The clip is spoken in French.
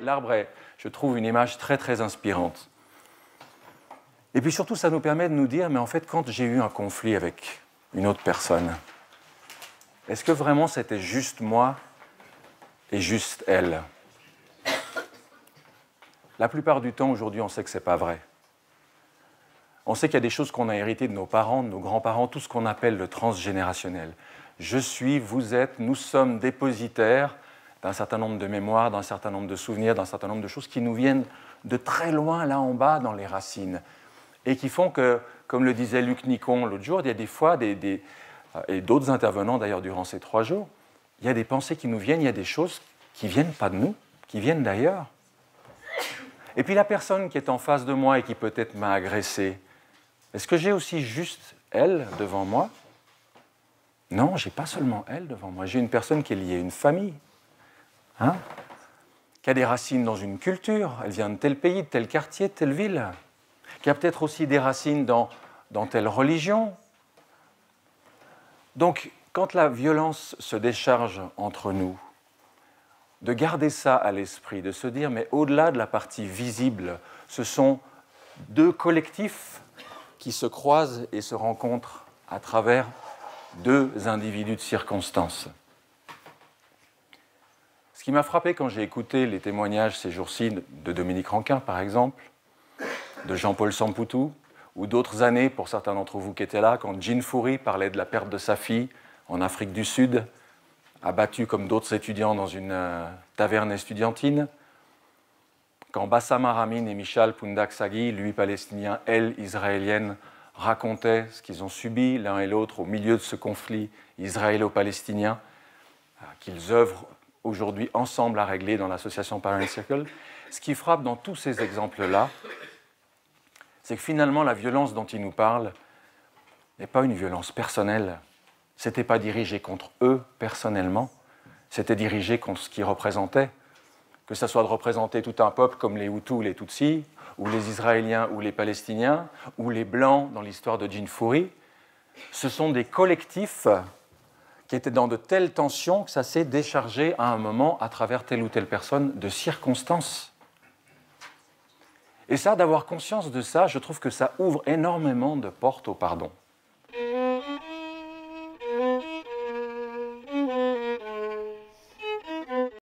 l'arbre est, je trouve, une image très, très inspirante. Et puis surtout, ça nous permet de nous dire, mais en fait, quand j'ai eu un conflit avec une autre personne, est-ce que vraiment c'était juste moi et juste elle? La plupart du temps, aujourd'hui, on sait que ce n'est pas vrai. On sait qu'il y a des choses qu'on a héritées de nos parents, de nos grands-parents, tout ce qu'on appelle le transgénérationnel. Je suis, vous êtes, nous sommes dépositaires d'un certain nombre de mémoires, d'un certain nombre de souvenirs, d'un certain nombre de choses qui nous viennent de très loin, là en bas, dans les racines. Et qui font que, comme le disait Luc Nicon l'autre jour, il y a des fois, et d'autres intervenants d'ailleurs durant ces 3 jours, il y a des pensées qui nous viennent, il y a des choses qui ne viennent pas de nous, qui viennent d'ailleurs. Et puis la personne qui est en face de moi et qui peut-être m'a agressé, est-ce que j'ai aussi juste elle devant moi? Non, je n'ai pas seulement elle devant moi. J'ai une personne qui est liée à une famille, qui a des racines dans une culture. Elle vient de tel pays, de tel quartier, de telle ville. Qui a peut-être aussi des racines dans telle religion. Donc, quand la violence se décharge entre nous, de garder ça à l'esprit, de se dire, mais au-delà de la partie visible, ce sont 2 collectifs qui se croisent et se rencontrent à travers 2 individus de circonstance. Ce qui m'a frappé quand j'ai écouté les témoignages ces jours-ci de Dominique Rankin, par exemple, de Jean-Paul Sampoutou, ou d'autres années, pour certains d'entre vous qui étaient là, quand Jean Foury parlait de la perte de sa fille en Afrique du Sud, abattu comme d'autres étudiants dans une taverne estudiantine, quand Bassam Aramin et Michal Pundak-Sagui, lui palestinien, elle israélienne, racontaient ce qu'ils ont subi l'un et l'autre au milieu de ce conflit israélo-palestinien, qu'ils œuvrent aujourd'hui ensemble à régler dans l'association Parent Circle. Ce qui frappe dans tous ces exemples-là, c'est que finalement la violence dont ils nous parlent n'est pas une violence personnelle. Ce n'était pas dirigé contre eux personnellement, c'était dirigé contre ce qu'ils représentaient. Que ce soit de représenter tout un peuple comme les Hutus ou les Tutsis, ou les Israéliens ou les Palestiniens, ou les Blancs dans l'histoire de Jean Foury, ce sont des collectifs qui étaient dans de telles tensions que ça s'est déchargé à un moment à travers telle ou telle personne de circonstances. Et ça, d'avoir conscience de ça, je trouve que ça ouvre énormément de portes au pardon.